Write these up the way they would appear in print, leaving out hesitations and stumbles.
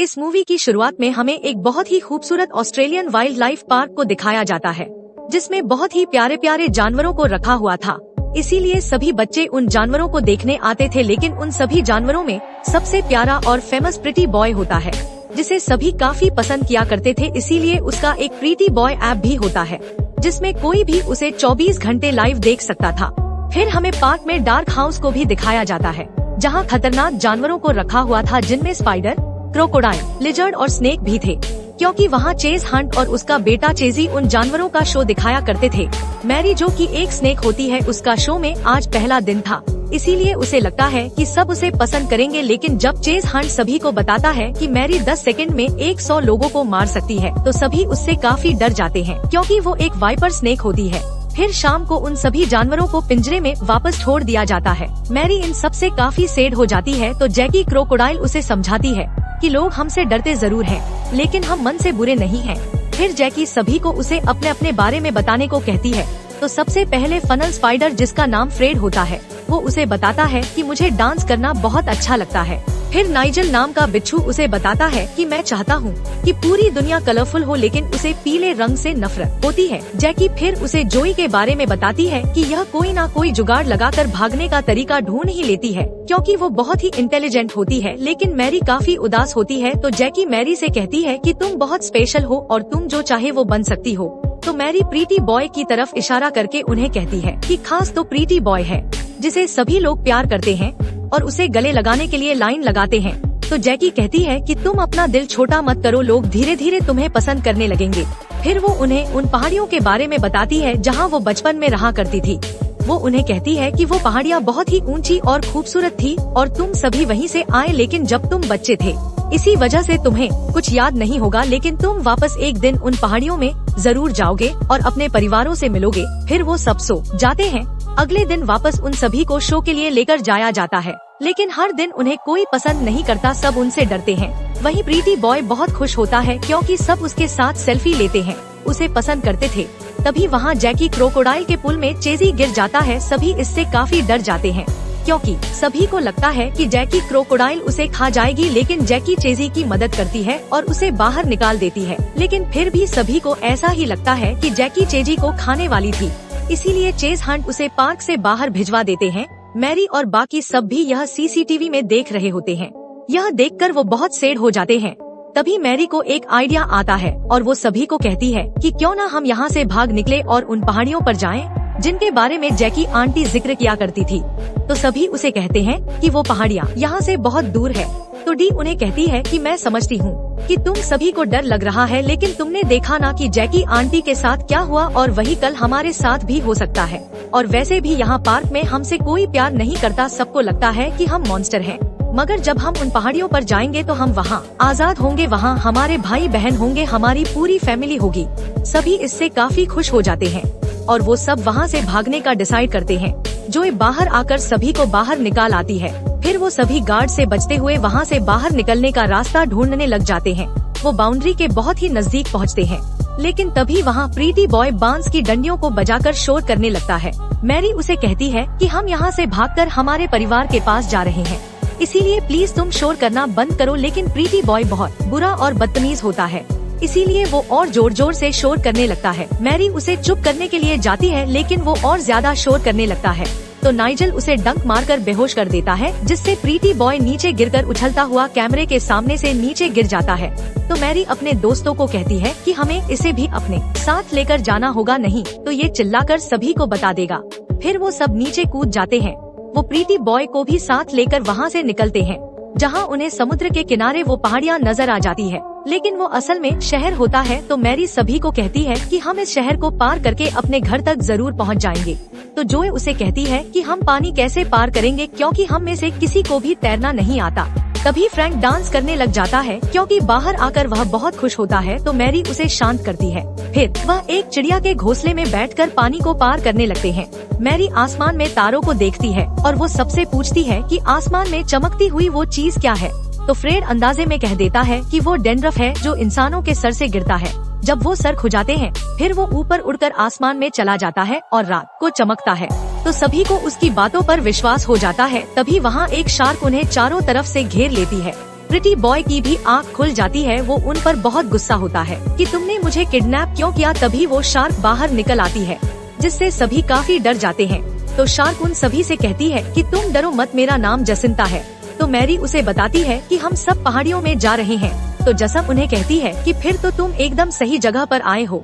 इस मूवी की शुरुआत में हमें एक बहुत ही खूबसूरत ऑस्ट्रेलियन वाइल्ड लाइफ पार्क को दिखाया जाता है, जिसमें बहुत ही प्यारे प्यारे जानवरों को रखा हुआ था। इसीलिए सभी बच्चे उन जानवरों को देखने आते थे, लेकिन उन सभी जानवरों में सबसे प्यारा और फेमस प्रीटी बॉय होता है, जिसे सभी काफी पसंद किया करते थे। इसीलिए उसका एक प्रीटी बॉय ऐप भी होता है, जिसमें कोई भी उसे 24 घंटे लाइव देख सकता था। फिर हमें पार्क में डार्क हाउस को भी दिखाया जाता है, जहां खतरनाक जानवरों को रखा हुआ था, जिनमें स्पाइडर, क्रोकोडाइल, लिजर्ड और स्नेक भी थे, क्योंकि वहाँ चेज हंट और उसका बेटा चेजी उन जानवरों का शो दिखाया करते थे। मैरी, जो कि एक स्नेक होती है, उसका शो में आज पहला दिन था, इसीलिए उसे लगता है कि सब उसे पसंद करेंगे। लेकिन जब चेज हंट सभी को बताता है कि मैरी 10 सेकंड में 100 लोगों को मार सकती है, तो सभी उससे काफी डर जाते हैं, क्योंकि वो एक वाइपर स्नेक होती है। फिर शाम को उन सभी जानवरों को पिंजरे में वापस छोड़ दिया जाता है। मैरी इन सब से काफी सैड हो जाती है, तो जैकी क्रोकोडाइल उसे समझाती है कि लोग हमसे डरते जरूर हैं, लेकिन हम मन से बुरे नहीं हैं। फिर जैकी सभी को उसे अपने अपने बारे में बताने को कहती है। तो सबसे पहले फनल स्पाइडर, जिसका नाम फ्रेड होता है, वो उसे बताता है कि मुझे डांस करना बहुत अच्छा लगता है। फिर नाइजल नाम का बिच्छू उसे बताता है कि मैं चाहता हूँ कि पूरी दुनिया कलरफुल हो, लेकिन उसे पीले रंग से नफरत होती है। जैकी फिर उसे जोई के बारे में बताती है कि यह कोई ना कोई जुगाड़ लगाकर भागने का तरीका ढूंढ ही लेती है, क्योंकि वो बहुत ही इंटेलिजेंट होती है। लेकिन मैरी काफी उदास होती है, तो जैकी मैरी से कहती है कि तुम बहुत स्पेशल हो और तुम जो चाहे वो बन सकती हो। तो मैरी प्रीटी बॉय की तरफ इशारा करके उन्हें कहती है कि खास तो प्रीटी बॉय है, जिसे सभी लोग प्यार करते हैं और उसे गले लगाने के लिए लाइन लगाते हैं। तो जैकी कहती है कि तुम अपना दिल छोटा मत करो, लोग धीरे धीरे तुम्हें पसंद करने लगेंगे। फिर वो उन्हें उन पहाड़ियों के बारे में बताती है, जहाँ वो बचपन में रहा करती थी। वो उन्हें कहती है कि वो पहाड़ियाँ बहुत ही ऊंची और खूबसूरत थी और तुम सभी वहीं से आए, लेकिन जब तुम बच्चे थे, इसी वजह से तुम्हें कुछ याद नहीं होगा। लेकिन तुम वापस एक दिन उन पहाड़ियों में जरूर जाओगे और अपने परिवारों से मिलोगे। फिर वो सब सो जाते हैं। अगले दिन वापस उन सभी को शो के लिए लेकर जाया जाता है, लेकिन हर दिन उन्हें कोई पसंद नहीं करता, सब उनसे डरते हैं। वहीं प्रीटी बॉय बहुत खुश होता है, क्योंकि सब उसके साथ सेल्फी लेते हैं, उसे पसंद करते थे। तभी वहाँ जैकी क्रोकोडाइल के पुल में चेजी गिर जाता है। सभी इससे काफी डर जाते हैं, क्योंकि सभी को लगता है कि जैकी क्रोकोडाइल उसे खा जाएगी। लेकिन जैकी चेजी की मदद करती है और उसे बाहर निकाल देती है। लेकिन फिर भी सभी को ऐसा ही लगता है कि जैकी चेजी को खाने वाली थी, इसीलिए चेज हंट उसे पार्क से बाहर भिजवा देते हैं। मैरी और बाकी सब भी यह सीसीटीवी में देख रहे होते हैं। यह देखकर वो बहुत सैड हो जाते हैं। तभी मैरी को एक आइडिया आता है और वो सभी को कहती है कि क्यों ना हम यहाँ से भाग निकले और उन पहाड़ियों पर जाएं, जिनके बारे में जैकी आंटी जिक्र किया करती थी। तो सभी उसे कहते हैं कि वो पहाड़ियाँ यहाँ से बहुत दूर है। तो डी उन्हें कहती है कि मैं समझती हूँ कि तुम सभी को डर लग रहा है, लेकिन तुमने देखा ना कि जैकी आंटी के साथ क्या हुआ, और वही कल हमारे साथ भी हो सकता है। और वैसे भी यहाँ पार्क में हमसे कोई प्यार नहीं करता, सबको लगता है कि हम मॉन्स्टर हैं। मगर जब हम उन पहाड़ियों पर जाएंगे तो हम वहाँ आजाद होंगे, वहाँ हमारे भाई बहन होंगे, हमारी पूरी फैमिली होगी। सभी इससे काफी खुश हो जाते हैं और वो सब वहाँ से भागने का डिसाइड करते हैं। जोई बाहर आकर सभी को बाहर निकाल आती है। फिर वो सभी गार्ड से बचते हुए वहाँ से बाहर निकलने का रास्ता ढूंढने लग जाते हैं। वो बाउंड्री के बहुत ही नजदीक पहुँचते हैं, लेकिन तभी वहाँ प्रीटी बॉय बांस की डंडियों को बजाकर शोर करने लगता है। मैरी उसे कहती है कि हम यहाँ से भागकर हमारे परिवार के पास जा रहे हैं, इसीलिए प्लीज तुम शोर करना बंद करो। लेकिन प्रीटी बॉय बहुत बुरा और बदतमीज होता है, इसीलिए वो और जोर जोर से शोर करने लगता है। मैरी उसे चुप करने के लिए जाती है, लेकिन वो और ज्यादा शोर करने लगता है। तो नाइजल उसे डंक मारकर बेहोश कर देता है, जिससे प्रीटी बॉय नीचे गिरकर उछलता हुआ कैमरे के सामने से नीचे गिर जाता है। तो मैरी अपने दोस्तों को कहती है कि हमें इसे भी अपने साथ लेकर जाना होगा, नहीं तो ये चिल्लाकर सभी को बता देगा। फिर वो सब नीचे कूद जाते हैं। वो प्रीटी बॉय को भी साथ लेकर वहाँ से निकलते हैं, जहाँ उन्हें समुद्र के किनारे वो पहाड़ियाँ नजर आ जाती है, लेकिन वो असल में शहर होता है। तो मैरी सभी को कहती है कि हम इस शहर को पार करके अपने घर तक जरूर पहुँच जाएंगे। तो जोई उसे कहती है कि हम पानी कैसे पार करेंगे, क्योंकि हम में से किसी को भी तैरना नहीं आता। तभी फ्रैंक डांस करने लग जाता है, क्योंकि बाहर आकर वह बहुत खुश होता है। तो मैरी उसे शांत करती है। फिर वह एक चिड़िया के घोंसले में बैठकर पानी को पार करने लगते हैं। मैरी आसमान में तारों को देखती है और वो सबसे पूछती है कि आसमान में चमकती हुई वो चीज क्या है। तो फ्रेड अंदाजे में कह देता है कि वो डैंड्रफ है, जो इंसानों के सर से गिरता है जब वो सर खुजाते हैं। फिर वो ऊपर उड़कर आसमान में चला जाता है और रात को चमकता है। तो सभी को उसकी बातों पर विश्वास हो जाता है। तभी वहाँ एक शार्क उन्हें चारों तरफ से घेर लेती है। प्रिटी बॉय की भी आँख खुल जाती है। वो उन पर बहुत गुस्सा होता है कि तुमने मुझे किडनैप क्यों किया। तभी वो शार्क बाहर निकल आती है, जिससे सभी काफी डर जाते हैं। तो शार्क उन सभी से कहती है कि तुम डरो मत, मेरा नाम जसिंता है। तो मैरी उसे बताती है कि हम सब पहाड़ियों में जा रहे हैं। तो जसम उन्हें कहती है कि फिर तो तुम एकदम सही जगह पर आए हो,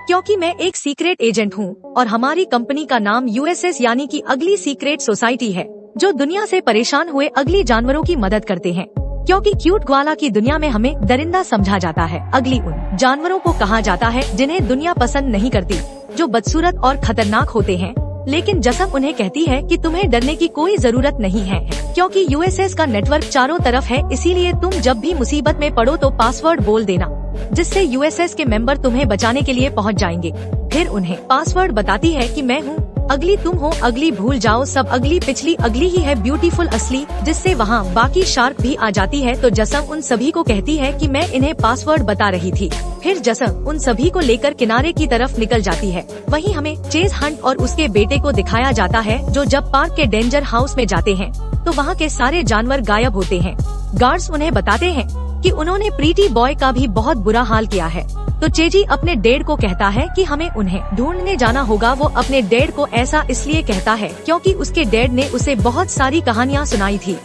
क्योंकि मैं एक सीक्रेट एजेंट हूँ और हमारी कंपनी का नाम USS यानी कि अगली सीक्रेट सोसाइटी है, जो दुनिया से परेशान हुए अगली जानवरों की मदद करते हैं। क्योंकि क्यूट ग्वाला की दुनिया में हमें दरिंदा समझा जाता है। अगली उन जानवरों को कहा जाता है जिन्हें दुनिया पसंद नहीं करती, जो बदसूरत और खतरनाक होते हैं। लेकिन जसम उन्हें कहती है कि तुम्हें डरने की कोई जरूरत नहीं है, क्योंकि USS का नेटवर्क चारों तरफ है। इसीलिए तुम जब भी मुसीबत में पड़ो तो पासवर्ड बोल देना, जिससे USS के मेंबर तुम्हें बचाने के लिए पहुंच जाएंगे। फिर उन्हें पासवर्ड बताती है कि मैं हूँ अगली, तुम हो अगली, भूल जाओ सब अगली, पिछली अगली ही है ब्यूटीफुल असली, जिससे वहाँ बाकी शार्क भी आ जाती है। तो जसम उन सभी को कहती है कि मैं इन्हें पासवर्ड बता रही थी। फिर जसम उन सभी को लेकर किनारे की तरफ निकल जाती है। वहीं हमें चेज हंट और उसके बेटे को दिखाया जाता है, जो जब पार्क के डेंजर हाउस में जाते हैं तो वहाँ के सारे जानवर गायब होते हैं। गार्ड्स उन्हें बताते हैं कि उन्होंने प्रीटी बॉय का भी बहुत बुरा हाल किया है। तो चेजी अपने डैड को कहता है कि हमें उन्हें ढूंढने जाना होगा। वो अपने डैड को ऐसा इसलिए कहता है क्योंकि उसके डैड ने उसे बहुत सारी कहानियाँ सुनाई थी,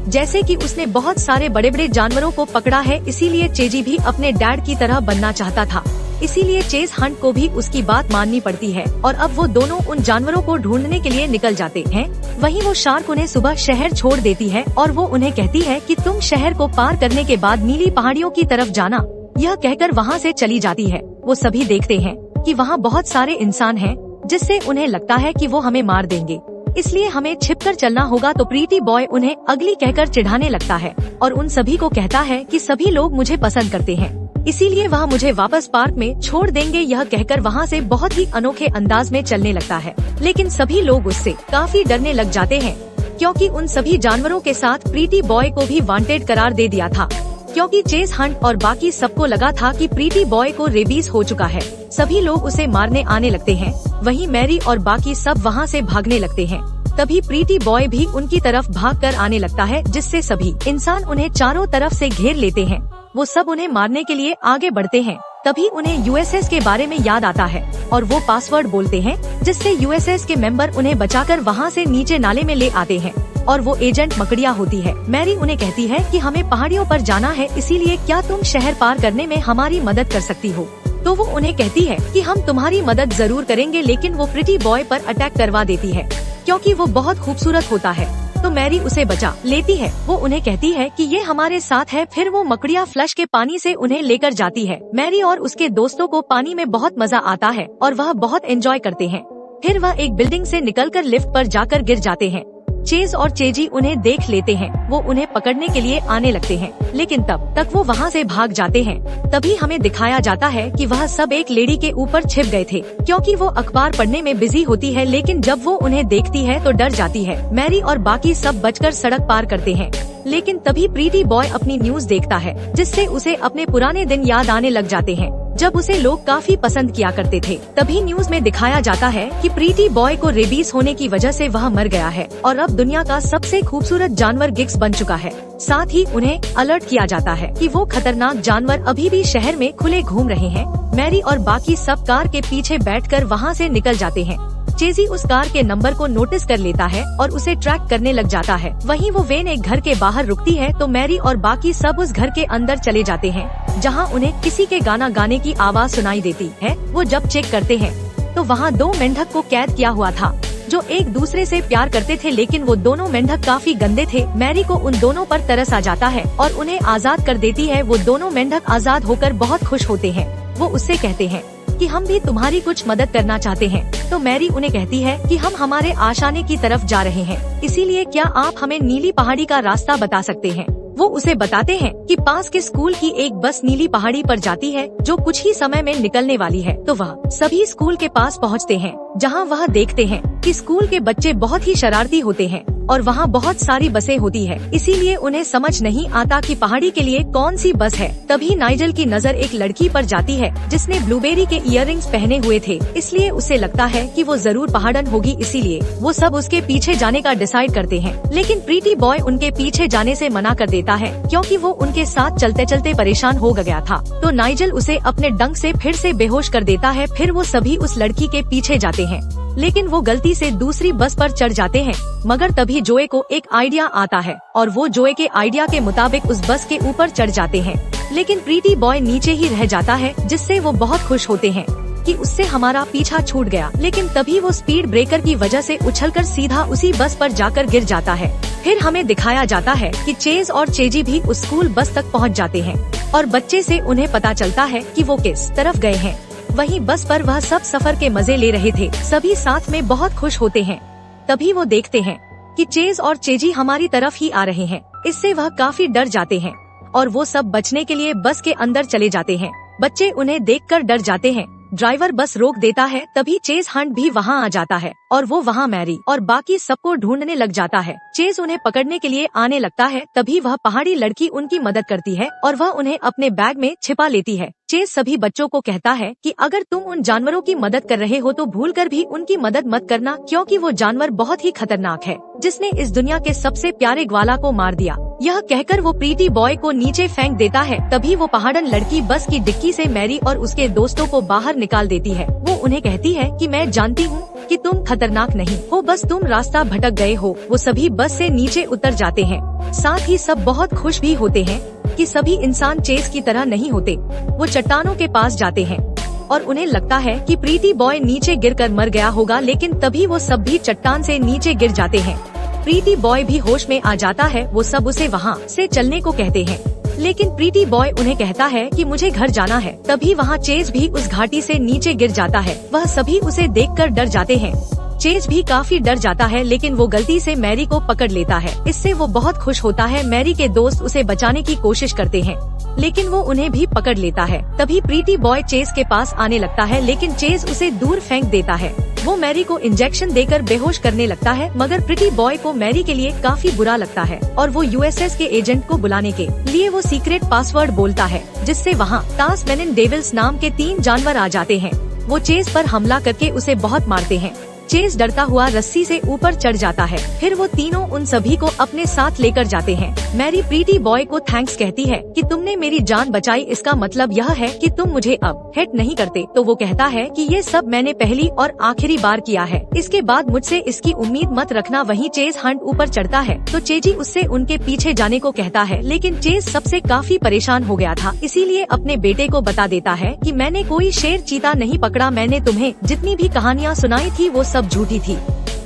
जैसे कि उसने बहुत सारे बड़े बड़े जानवरों को पकड़ा है। इसीलिए चेजी भी अपने डैड की तरह बनना चाहता था। इसीलिए चेज हंट को भी उसकी बात माननी पड़ती है और अब वो दोनों उन जानवरों को ढूंढने के लिए निकल जाते हैं। वहीं वो शार्क उन्हें सुबह शहर छोड़ देती है और वो उन्हें कहती है कि तुम शहर को पार करने के बाद नीली पहाड़ियों की तरफ जाना। यह कहकर वहाँ से चली जाती है। वो सभी देखते हैं कि वहाँ बहुत सारे इंसान हैं, जिससे उन्हें लगता है कि वो हमें मार देंगे, इसलिए हमें छिपकर चलना होगा। तो प्रीटी बॉय उन्हें अगली कहकर चिढ़ाने लगता है और उन सभी को कहता है कि सभी लोग मुझे पसंद करते हैं, इसीलिए वह मुझे वापस पार्क में छोड़ देंगे। यह कहकर वहाँ से बहुत ही अनोखे अंदाज में चलने लगता है। लेकिन सभी लोग उससे काफी डरने लग जाते हैं, क्योंकि उन सभी जानवरों के साथ प्रीटी बॉय को भी वांटेड करार दे दिया था। क्योंकि चेज हंट और बाकी सबको लगा था कि प्रीटी बॉय को रेबीज हो चुका है। सभी लोग उसे मारने आने लगते हैं। वहीं मैरी और बाकी सब वहाँ से भागने लगते हैं। तभी प्रीटी बॉय भी उनकी तरफ भागकर आने लगता है, जिससे सभी इंसान उन्हें चारों तरफ से घेर लेते हैं। वो सब उन्हें मारने के लिए आगे बढ़ते हैं। तभी उन्हें USS के बारे में याद आता है और वो पासवर्ड बोलते हैं, जिससे USS के मेंबर उन्हें बचाकर वहाँ से नीचे नाले में ले आते हैं और वो एजेंट मकड़िया होती है। मैरी उन्हें कहती है कि हमें पहाड़ियों पर जाना है, इसीलिए क्या तुम शहर पार करने में हमारी मदद कर सकती हो। तो वो उन्हें कहती है कि हम तुम्हारी मदद जरूर करेंगे, लेकिन वो प्रीटी बॉय पर अटैक करवा देती है, क्योंकि वो बहुत खूबसूरत होता है। तो मैरी उसे बचा लेती है। वो उन्हें कहती है कि ये हमारे साथ है। फिर वो मकड़िया फ्लश के पानी से उन्हें लेकर जाती है। मैरी और उसके दोस्तों को पानी में बहुत मजा आता है और वह बहुत एंजॉय करते हैं। फिर वह एक बिल्डिंग से निकलकर लिफ्ट पर जाकर गिर जाते हैं। चेज और चेजी उन्हें देख लेते हैं। वो उन्हें पकड़ने के लिए आने लगते हैं, लेकिन तब तक वो वहाँ से भाग जाते हैं। तभी हमें दिखाया जाता है कि वह सब एक लेडी के ऊपर छिप गए थे, क्योंकि वो अखबार पढ़ने में बिजी होती है। लेकिन जब वो उन्हें देखती है तो डर जाती है। मैरी और बाकी सब बचकर सड़क पार करते हैं। लेकिन तभी प्रीटी बॉय अपनी न्यूज देखता है, जिससे उसे अपने पुराने दिन याद आने लग जाते हैं, जब उसे लोग काफी पसंद किया करते थे। तभी न्यूज में दिखाया जाता है कि प्रीटी बॉय को रेबीज होने की वजह से वह मर गया है और अब दुनिया का सबसे खूबसूरत जानवर गिग्स बन चुका है। साथ ही उन्हें अलर्ट किया जाता है कि वो खतरनाक जानवर अभी भी शहर में खुले घूम रहे हैं। मैरी और बाकी सब कार के पीछे बैठकर वहाँ से निकल जाते हैं। चेजी उस कार के नंबर को नोटिस कर लेता है और उसे ट्रैक करने लग जाता है। वहीं वो वैन एक घर के बाहर रुकती है, तो मैरी और बाकी सब उस घर के अंदर चले जाते हैं, जहां उन्हें किसी के गाना गाने की आवाज सुनाई देती है। वो जब चेक करते हैं तो वहां 2 मेंढक को कैद किया हुआ था, जो एक दूसरे से प्यार करते थे, लेकिन वो दोनों मेंढक काफी गंदे थे। मैरी को उन दोनों पर तरस आ जाता है और उन्हें आजाद कर देती है। वो दोनों मेंढक आजाद होकर बहुत खुश होते हैं। वो उससे कहते हैं कि हम भी तुम्हारी कुछ मदद करना चाहते हैं। तो मैरी उन्हें कहती है कि हम हमारे आशाने की तरफ जा रहे हैं, इसीलिए क्या आप हमें नीली पहाड़ी का रास्ता बता सकते हैं। वो उसे बताते हैं कि पास के स्कूल की एक बस नीली पहाड़ी पर जाती है, जो कुछ ही समय में निकलने वाली है। तो वह सभी स्कूल के पास पहुँचते हैं, जहाँ वह देखते हैं कि स्कूल के बच्चे बहुत ही शरारती होते हैं। और वहाँ बहुत सारी बसें होती है, इसीलिए उन्हें समझ नहीं आता कि पहाड़ी के लिए कौन सी बस है। तभी नाइजल की नजर एक लड़की पर जाती है जिसने ब्लूबेरी के इयररिंग्स पहने हुए थे, इसलिए उसे लगता है कि वो जरूर पहाड़न होगी, इसीलिए वो सब उसके पीछे जाने का डिसाइड करते हैं। लेकिन प्रीटी बॉय उनके पीछे जाने से मना कर देता है क्योंकि वो उनके साथ चलते चलते परेशान हो गया था। तो नाइजल उसे अपने डंक से फिर से बेहोश कर देता है। फिर वो सभी उस लड़की के पीछे जाते हैं, लेकिन वो गलती से दूसरी बस पर चढ़ जाते हैं। मगर तभी जोए को एक आइडिया आता है और वो जोए के आइडिया के मुताबिक उस बस के ऊपर चढ़ जाते हैं। लेकिन प्रीटी बॉय नीचे ही रह जाता है, जिससे वो बहुत खुश होते हैं कि उससे हमारा पीछा छूट गया। लेकिन तभी वो स्पीड ब्रेकर की वजह से उछलकर सीधा उसी बस पर जाकर गिर जाता है। फिर हमें दिखाया जाता है कि चेज और चेजी भी उस स्कूल बस तक पहुंच जाते हैं और बच्चे से उन्हें पता चलता है कि वो किस तरफ गए हैं। वहीं बस पर वह सब सफर के मजे ले रहे थे, सभी साथ में बहुत खुश होते हैं। तभी वो देखते हैं कि चेज और चेजी हमारी तरफ ही आ रहे हैं, इससे वह काफी डर जाते हैं और वो सब बचने के लिए बस के अंदर चले जाते हैं। बच्चे उन्हें देखकर डर जाते हैं। ड्राइवर बस रोक देता है। तभी चेज हंट भी वहाँ आ जाता है और वो वहाँ मैरी और बाकी सबको ढूंढने लग जाता है। चेज उन्हें पकड़ने के लिए आने लगता है। तभी वह पहाड़ी लड़की उनकी मदद करती है और वह उन्हें अपने बैग में छिपा लेती है। चेज सभी बच्चों को कहता है कि अगर तुम उन जानवरों की मदद कर रहे हो तो भूलकर भी उनकी मदद मत करना, क्योंकि वो जानवर बहुत ही खतरनाक है जिसने इस दुनिया के सबसे प्यारे ग्वाला को मार दिया। यह कहकर वो प्रीटी बॉय को नीचे फेंक देता है। तभी वो पहाड़न लड़की बस की डिक्की से मैरी और उसके दोस्तों को बाहर निकाल देती है। वो उन्हें कहती है कि मैं जानती हूँ कि तुम खतरनाक नहीं हो, बस तुम रास्ता भटक गए हो। वो सभी बस से नीचे उतर जाते हैं। साथ ही सब बहुत खुश भी होते हैं कि सभी इंसान चेज की तरह नहीं होते। वो चट्टानों के पास जाते हैं और उन्हें लगता है कि प्रीटी बॉय नीचे गिरकर मर गया होगा, लेकिन तभी वो सब भी चट्टान से नीचे गिर जाते हैं। प्रीटी बॉय भी होश में आ जाता है। वो सब उसे वहाँ से चलने को कहते हैं, लेकिन प्रीटी बॉय उन्हें कहता है कि मुझे घर जाना है। तभी वहाँ चेज भी उस घाटी से नीचे गिर जाता है। वह सभी उसे देखकर डर जाते हैं। चेज भी काफी डर जाता है, लेकिन वो गलती से मैरी को पकड़ लेता है। इससे वो बहुत खुश होता है। मैरी के दोस्त उसे बचाने की कोशिश करते हैं, लेकिन वो उन्हें भी पकड़ लेता है। तभी प्रीटी बॉय चेज के पास आने लगता है, लेकिन चेज उसे दूर फेंक देता है। वो मैरी को इंजेक्शन देकर बेहोश करने लगता है, मगर प्रीटी बॉय को मैरी के लिए काफी बुरा लगता है और वो यूएसएस के एजेंट को बुलाने के लिए वो सीक्रेट पासवर्ड बोलता है, जिससे वहाँ टास्मेनियन डेविल्स नाम के 3 जानवर आ जाते हैं। वो चेज पर हमला करके उसे बहुत मारते हैं। चेज डरता हुआ रस्सी से ऊपर चढ़ जाता है। फिर वो तीनों उन सभी को अपने साथ लेकर जाते हैं। मैरी प्रीटी बॉय को थैंक्स कहती है कि तुमने मेरी जान बचाई, इसका मतलब यह है कि तुम मुझे अब हिट नहीं करते। तो वो कहता है कि ये सब मैंने पहली और आखिरी बार किया है, इसके बाद मुझसे इसकी उम्मीद मत रखना। वहीं चेज हंट ऊपर चढ़ता है तो चेजी उससे उनके पीछे जाने को कहता है, लेकिन चेज सबसे काफी परेशान हो गया था, इसीलिए अपने बेटे को बता देता है कि मैंने कोई शेर चीता नहीं पकड़ा, मैंने तुम्हें जितनी भी कहानियाँ सुनाई थी वो सब झूठी थी,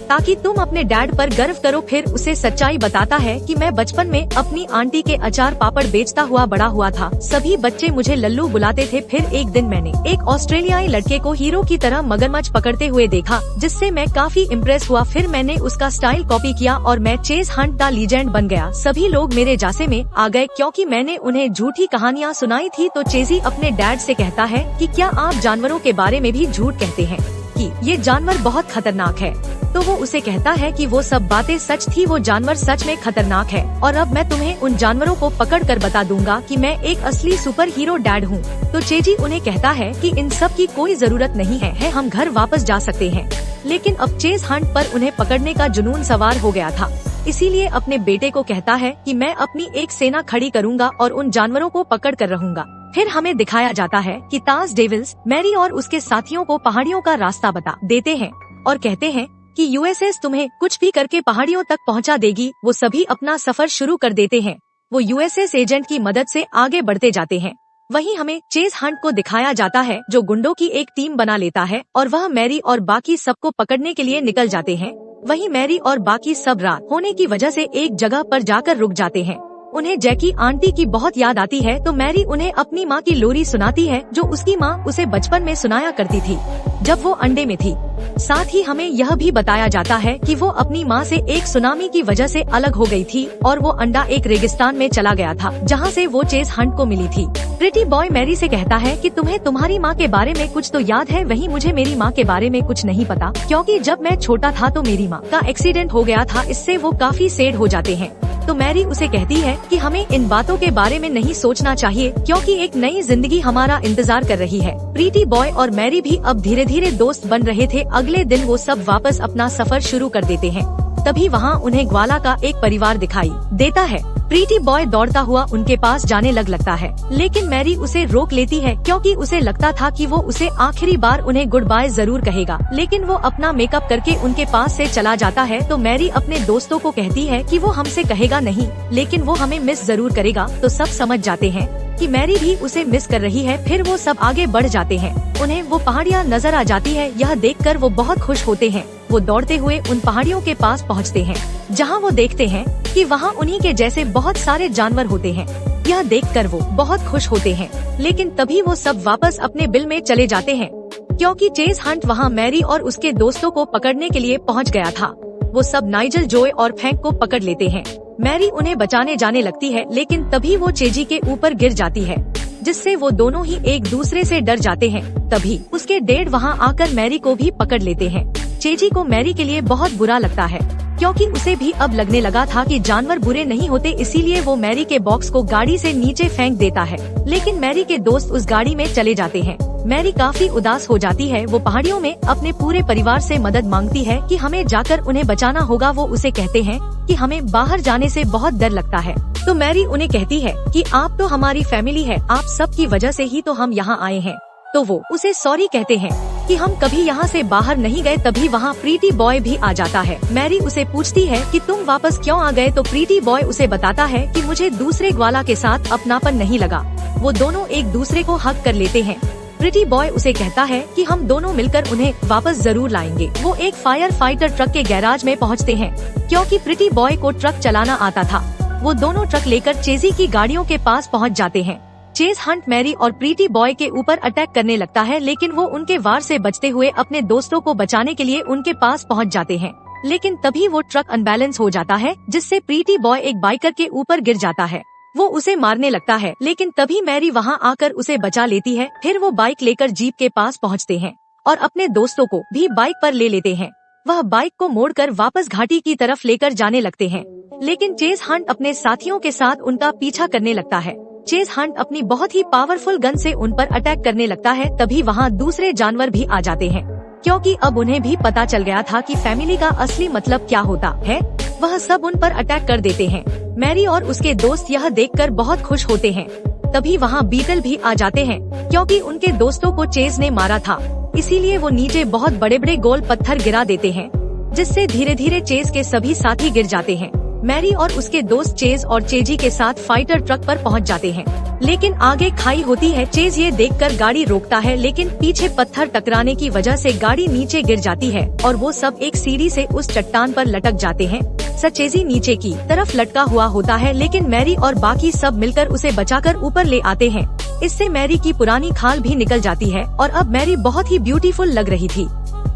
ताकि तुम अपने डैड पर गर्व करो। फिर उसे सच्चाई बताता है कि मैं बचपन में अपनी आंटी के अचार पापड़ बेचता हुआ बड़ा हुआ था। सभी बच्चे मुझे लल्लू बुलाते थे। फिर एक दिन मैंने एक ऑस्ट्रेलियाई लड़के को हीरो की तरह मगरमच्छ पकड़ते हुए देखा, जिससे मैं काफी इम्प्रेस हुआ। फिर मैंने उसका स्टाइल कॉपी किया और मैं चेज हंट द लीजेंड बन गया। सभी लोग मेरे जासे में आ गए क्योंकि मैंने उन्हें झूठी कहानियाँ सुनाई थी। तो चेजी अपने डैड से कहता है कि क्या आप जानवरों के बारे में भी झूठ कहते हैं कि ये जानवर बहुत खतरनाक है? तो वो उसे कहता है कि वो सब बातें सच थी, वो जानवर सच में खतरनाक है और अब मैं तुम्हें उन जानवरों को पकड़ कर बता दूंगा कि मैं एक असली सुपर हीरो डैड हूँ। तो चेजी उन्हें कहता है कि इन सब की कोई जरूरत नहीं है, हम घर वापस जा सकते हैं। लेकिन अब चेज हंट पर उन्हें पकड़ने का जुनून सवार हो गया था, इसीलिए अपने बेटे को कहता है कि मैं अपनी एक सेना खड़ी करूँगा और उन जानवरों को पकड़ कर रहूँगा। फिर हमें दिखाया जाता है कि टास डेविल्स मैरी और उसके साथियों को पहाड़ियों का रास्ता बता देते हैं और कहते हैं कि यूएसएस तुम्हें कुछ भी करके पहाड़ियों तक पहुंचा देगी। वो सभी अपना सफर शुरू कर देते हैं। वो यूएसएस एजेंट की मदद से आगे बढ़ते जाते हैं। वहीं हमें चेज हंट को दिखाया जाता है, जो गुंडों की एक टीम बना लेता है और वह मैरी और बाकी सबको पकड़ने के लिए निकल जाते हैं। वहीं मैरी और बाकी सब रात होने की वजह से एक जगह पर जाकर रुक जाते हैं। उन्हें जैकी आंटी की बहुत याद आती है, तो मैरी उन्हें अपनी माँ की लोरी सुनाती है, जो उसकी माँ उसे बचपन में सुनाया करती थी जब वो अंडे में थी। साथ ही हमें यह भी बताया जाता है कि वो अपनी माँ से एक सुनामी की वजह से अलग हो गई थी और वो अंडा एक रेगिस्तान में चला गया था, जहाँ से वो चेज हंट को मिली थी। प्रीटी बॉय मैरी से कहता है कि तुम्हें तुम्हारी माँ के बारे में कुछ तो याद है, वहीं मुझे मेरी माँ के बारे में कुछ नहीं पता, क्योंकि जब मैं छोटा था तो मेरी माँ का एक्सीडेंट हो गया था। इससे वो काफी सैड हो जाते हैं। तो मैरी उसे कहती है कि हमें इन बातों के बारे में नहीं सोचना चाहिए, क्योंकि एक नई जिंदगी हमारा इंतजार कर रही है। प्रीटी बॉय और मैरी भी अब धीरे धीरे दोस्त बन रहे थे। अगले दिन वो सब वापस अपना सफर शुरू कर देते हैं। तभी वहाँ उन्हें ग्वाला का एक परिवार दिखाई देता है। प्रीटी बॉय दौड़ता हुआ उनके पास जाने लगता है, लेकिन मैरी उसे रोक लेती है, क्योंकि उसे लगता था कि वो उसे आखिरी बार उन्हें गुड बाय जरूर कहेगा। लेकिन वो अपना मेकअप करके उनके पास से चला जाता है। तो मैरी अपने दोस्तों को कहती है कि वो हमसे कहेगा नहीं, लेकिन वो हमें मिस जरूर करेगा। तो सब समझ जाते हैं कि मैरी भी उसे मिस कर रही है। फिर वो सब आगे बढ़ जाते हैं। उन्हें वो पहाड़ियाँ नजर आ जाती है। यह देखकर वो बहुत खुश होते हैं। वो दौड़ते हुए उन पहाड़ियों के पास पहुँचते हैं, जहाँ वो देखते हैं कि वहाँ उन्हीं के जैसे बहुत सारे जानवर होते हैं। यह देखकर वो बहुत खुश होते हैं। लेकिन तभी वो सब वापस अपने बिल में चले जाते हैं, क्योंकि चेज हंट वहाँ मैरी और उसके दोस्तों को पकड़ने के लिए पहुँच गया था। वो सब नाइजल, जोए और फ्रैंक को पकड़ लेते हैं। मैरी उन्हें बचाने जाने लगती है, लेकिन तभी वो चेजी के ऊपर गिर जाती है, जिससे वो दोनों ही एक दूसरे से डर जाते हैं। तभी उसके डैड वहाँ आकर मैरी को भी पकड़ लेते हैं। चेजी को मैरी के लिए बहुत बुरा लगता है, क्योंकि उसे भी अब लगने लगा था कि जानवर बुरे नहीं होते। इसीलिए वो मैरी के बॉक्स को गाड़ी से नीचे फेंक देता है, लेकिन मैरी के दोस्त उस गाड़ी में चले जाते हैं। मैरी काफी उदास हो जाती है। वो पहाड़ियों में अपने पूरे परिवार से मदद मांगती है कि हमें जाकर उन्हें बचाना होगा। वो उसे कहते हैं कि हमें बाहर जाने से बहुत डर लगता है। तो मैरी उन्हें कहती है कि आप तो हमारी फैमिली है, आप सब की वजह से ही तो हम यहाँ आए हैं। तो वो उसे सॉरी कहते हैं कि हम कभी यहाँ से बाहर नहीं गए। तभी वहाँ प्रीटी बॉय भी आ जाता है। मैरी उसे पूछती है कि तुम वापस क्यों आ गए। तो प्रीटी बॉय उसे बताता है कि मुझे दूसरे ग्वाला के साथ अपनापन नहीं लगा। वो दोनों एक दूसरे को हक कर लेते हैं। प्रीटी बॉय उसे कहता है कि हम दोनों मिलकर उन्हें वापस जरूर लाएंगे। वो एक फायर फाइटर ट्रक के गैराज में पहुँचते हैं, क्योंकि प्रीटी बॉय को ट्रक चलाना आता था। वो दोनों ट्रक लेकर चेजी की गाड़ियों के पास पहुँच जाते हैं। चेज हंट मैरी और प्रीटी बॉय के ऊपर अटैक करने लगता है, लेकिन वो उनके वार से बचते हुए अपने दोस्तों को बचाने के लिए उनके पास पहुंच जाते हैं। लेकिन तभी वो ट्रक अनबैलेंस हो जाता है, जिससे प्रीटी बॉय एक बाइकर के ऊपर गिर जाता है। वो उसे मारने लगता है, लेकिन तभी मैरी वहां आकर उसे बचा लेती है। फिर वो बाइक लेकर जीप के पास पहुंचते हैं और अपने दोस्तों को भी बाइक पर ले लेते हैं। वह बाइक को मोड़कर वापस घाटी की तरफ लेकर जाने लगते हैं, लेकिन चेज हंट अपने साथियों के साथ उनका पीछा करने लगता है। चेज हंट अपनी बहुत ही पावरफुल गन से उन पर अटैक करने लगता है। तभी वहाँ दूसरे जानवर भी आ जाते हैं, क्योंकि अब उन्हें भी पता चल गया था कि फैमिली का असली मतलब क्या होता है। वह सब उन पर अटैक कर देते हैं। मैरी और उसके दोस्त यह देखकर बहुत खुश होते हैं। तभी वहाँ बीटल भी आ जाते हैं, क्योंकि उनके दोस्तों को चेज ने मारा था। इसीलिए वो नीचे बहुत बड़े बड़े गोल पत्थर गिरा देते हैं, जिससे धीरे धीरे चेज के सभी साथी गिर जाते हैं। मैरी और उसके दोस्त चेज और चेजी के साथ फाइटर ट्रक पर पहुंच जाते हैं, लेकिन आगे खाई होती है। चेज ये देखकर गाड़ी रोकता है, लेकिन पीछे पत्थर टकराने की वजह से गाड़ी नीचे गिर जाती है और वो सब एक सीढ़ी से उस चट्टान पर लटक जाते हैं। चेजी नीचे की तरफ लटका हुआ होता है, लेकिन मैरी और बाकी सब मिलकर उसे बचाकर ऊपर ले आते हैं। इससे मैरी की पुरानी खाल भी निकल जाती है और अब मैरी बहुत ही ब्यूटीफुल लग रही थी।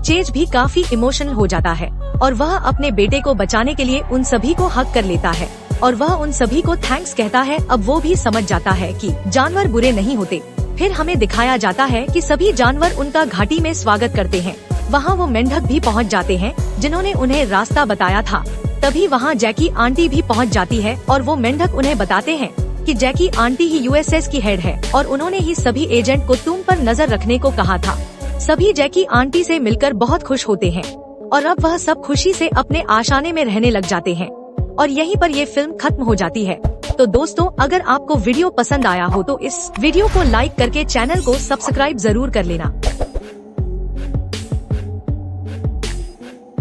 चेज भी काफी इमोशनल हो जाता है और वह अपने बेटे को बचाने के लिए उन सभी को हक कर लेता है और वह उन सभी को थैंक्स कहता है। अब वो भी समझ जाता है कि जानवर बुरे नहीं होते। फिर हमें दिखाया जाता है कि सभी जानवर उनका घाटी में स्वागत करते हैं। वहाँ वो मेंढक भी पहुँच जाते हैं, जिन्होंने उन्हें रास्ता बताया था। तभी वहाँ जैकी आंटी भी पहुँच जाती है और वो मेंढक उन्हें बताते हैं कि जैकी आंटी ही यूएसएस की हेड है और उन्होंने ही सभी एजेंट को तुम पर नजर रखने को कहा था। सभी जैकी आंटी से मिलकर बहुत खुश होते हैं और अब वह सब खुशी से अपने आशाने में रहने लग जाते हैं और यहीं पर ये फिल्म खत्म हो जाती है। तो दोस्तों, अगर आपको वीडियो पसंद आया हो तो इस वीडियो को लाइक करके चैनल को सब्सक्राइब जरूर कर लेना।